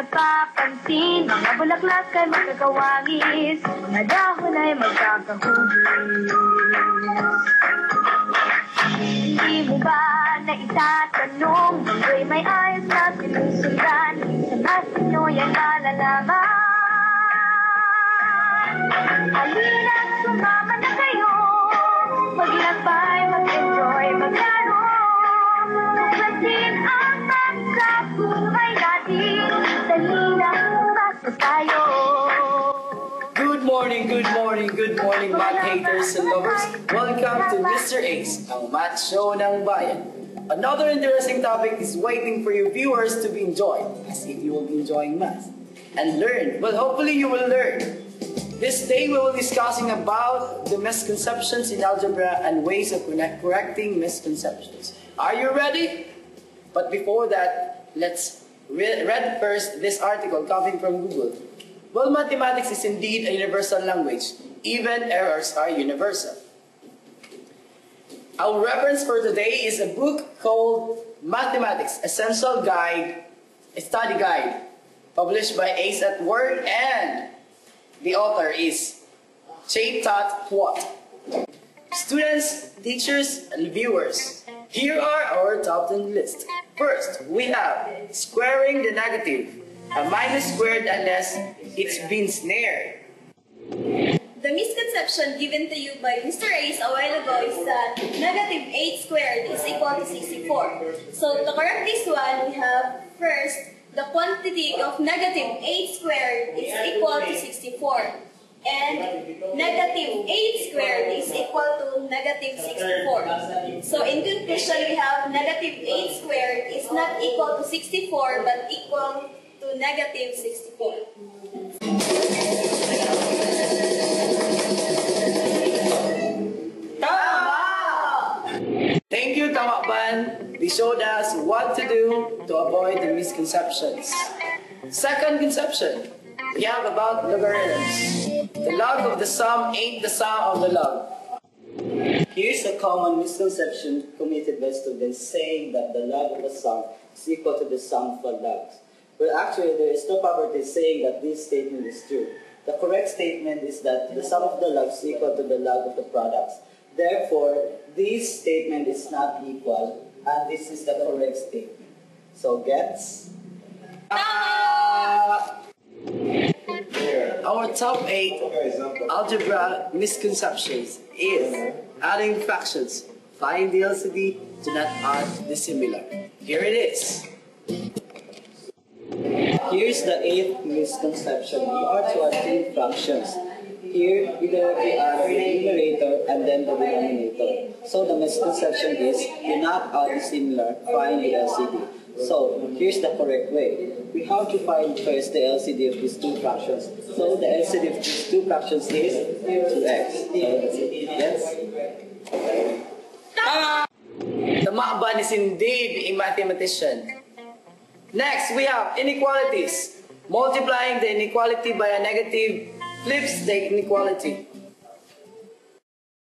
napapansin, mga bulaklak ay magkakawangis, mga dahon ay magkakahugis. Hindi mo ba naitatanong, munggo'y may ayos na sinusundan, sa mas inyo yan malalaman. Halina, sumama na kayo, maglakbay, mag-enjoy, maglaro, tuklasin ang sa buhay natin, halina, pasok tayo. Good morning, math haters and lovers. Welcome to Mr. Ace, ang math show ng bayan. Another interesting topic is waiting for you viewers to be enjoyed, as if you will be enjoying math and learn. Well, hopefully you will learn. This day we will be discussing about the misconceptions in algebra and ways of correcting misconceptions. Are you ready? But before that, let's read first this article coming from Google. Well, mathematics is indeed a universal language. Even errors are universal. Our reference for today is a book called Mathematics Essential Guide, a Study Guide, published by Ace at Work, and the author is Jayme. Students, teachers, and viewers, here are our top 10 list. First, we have squaring the negative, a minus squared unless it's been snared. The misconception given to you by Mr. Ace a while ago is that negative 8 squared is equal to 64. So to correct this one, we have first, the quantity of negative 8 squared is equal to 64. And negative 8 squared is equal to negative 64. So in conclusion, we have negative 8 squared is not equal to 64 but equal to negative 64. Tama! Thank you, Tama. They showed us what to do to avoid the misconceptions. Second conception, we have about logarithms. The log of the sum ain't the sum of the log. Here's a common misconception committed by students saying that the log of a sum is equal to the sum of the logs. Well, actually, there is no property saying that this statement is true. The correct statement is that the sum of the logs is equal to the log of the products. Therefore, this statement is not equal, and this is the correct statement. So, gets? Our top 8 algebra misconceptions is adding fractions. Find the LCD, do not add the similar. Here it is. Here's the 8th misconception. We are to add 3 fractions. Here, we directly add the numerator and then the denominator. So the misconception is, do not add the similar, find the LCD. So, here's the correct way. We have to find first the LCD of these 2 fractions. So the LCD of these 2 fractions is 2x. Yes? Tama is indeed a mathematician. Next, we have inequalities. Multiplying the inequality by a negative flips the inequality.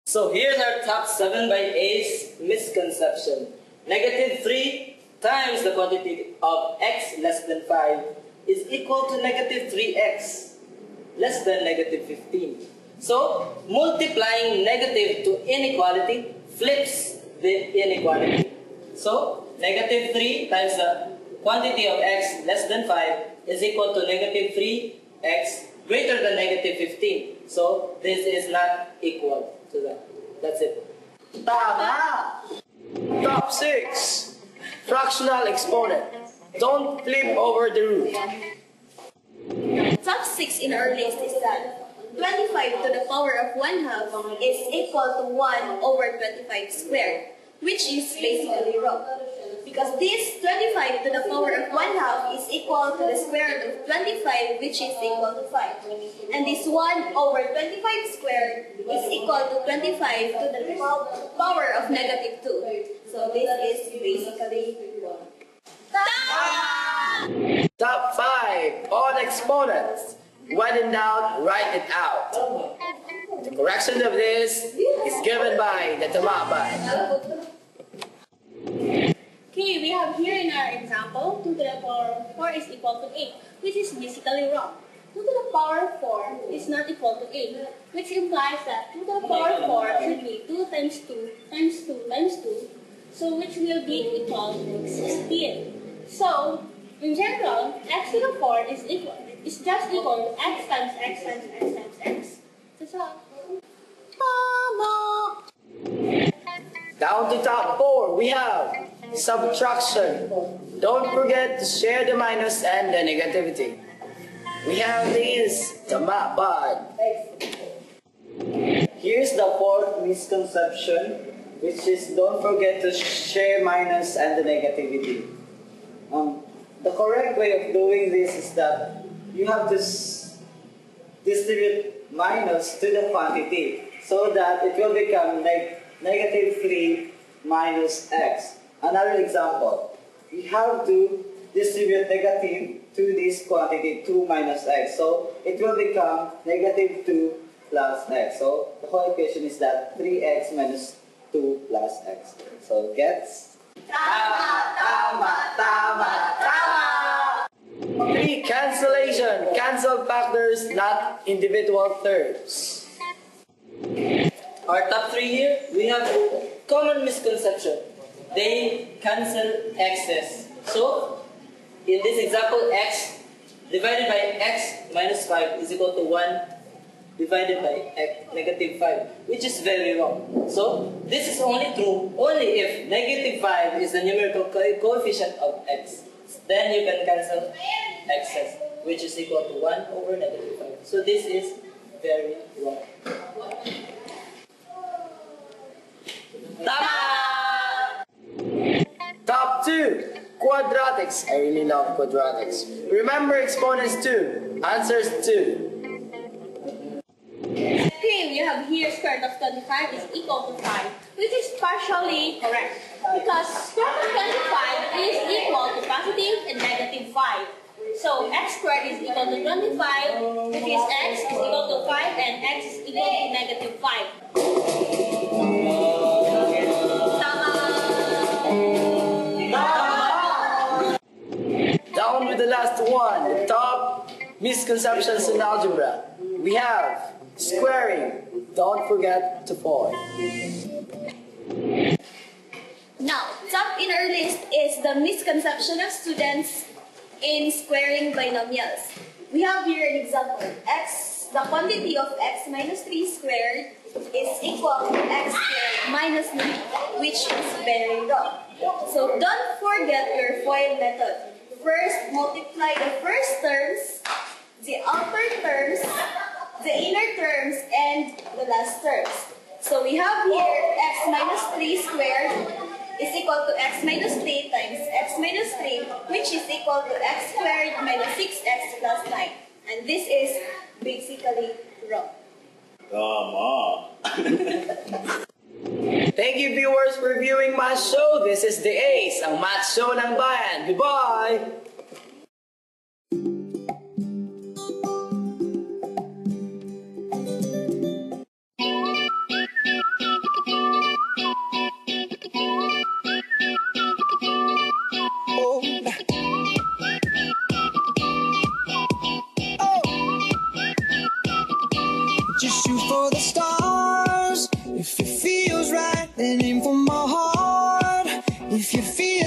So here's our top 7 by Ace misconception. Negative 3 times the quantity of x less than 5 is equal to negative 3x less than negative 15. So multiplying negative to inequality flips the inequality. So negative 3 times the quantity of x less than 5 is equal to negative 3x greater than negative 15. So this is not equal to that. That's it. Tama! Top 6. Fractional exponent. Don't flip over the root. Top 6 in our list is that 25 to the power of 1/2 is equal to 1 over 25 squared, which is basically wrong. Because this 25 to the power of 1/2 is equal to the square root of 25, which is equal to 5. And this 1 over 25 squared is equal to 25 to the power of negative 2. So this is basically wrong. Top 5 on exponents. When in doubt, write it out. The correction of this is given by the Tama. Okay, we have here in our example, 2 to the power of 4 is equal to 8. which is basically wrong. 2 to the power 4 is not equal to 8, which implies that 2 to the power 4 should be 2 times 2 times 2 times 2, so which will be equal to 16. So, in general, x to the 4 is just equal to x times x times x times x. That's all. Tama! Down to top 4, we have subtraction. Don't forget to share the minus and the negativity. We have these Tama, but Here's the fourth misconception, which is don't forget to share minus and the negativity. The correct way of doing this is that you have to distribute minus to the quantity so that it will become negative 3 minus x. Another example, we have to distribute negative to this quantity 2 minus x. So it will become negative 2 plus x. So the whole equation is that 3x minus 2 plus x. So gets? Tama! Tama! Tama! Tama! 3, cancellation. Cancel factors, not individual terms. Our top 3 here, we have common misconception. They cancel x's. So, in this example, x divided by x minus 5 is equal to 1 divided by x negative 5, which is very wrong. So, this is only true only if negative 5 is the numerical coefficient of x. Then you can cancel x's, which is equal to 1 over negative 5. So, this is very wrong. Tama! Top 2, quadratics. I really love quadratics. Remember exponents too. Answers 2. Okay, we have here square root of 25 is equal to 5, which is partially correct. Because square root of 25 is equal to positive and negative 5. So x squared is equal to 25, which is x is equal to 5 and x is equal to negative 5. Down with the last one, the top misconceptions in algebra. We have squaring. Don't forget to fold. Now, top in our list is the misconception of students in squaring binomials. We have here an example. The quantity of x minus 3 squared is equal to x squared minus 9, which is very wrong. So don't forget your FOIL method. First, multiply the first terms, the outer terms, the inner terms, and the last terms. So we have here x minus 3 squared is equal to x minus 3 times x minus 3, which is equal to x squared minus 6x plus 9. And this is basically wrong. Tama! Thank you viewers for viewing my show. This is The Ace, ang math show ng bayan. Goodbye! Just shoot for the stars. If it feels right, then aim for my heart. If you feel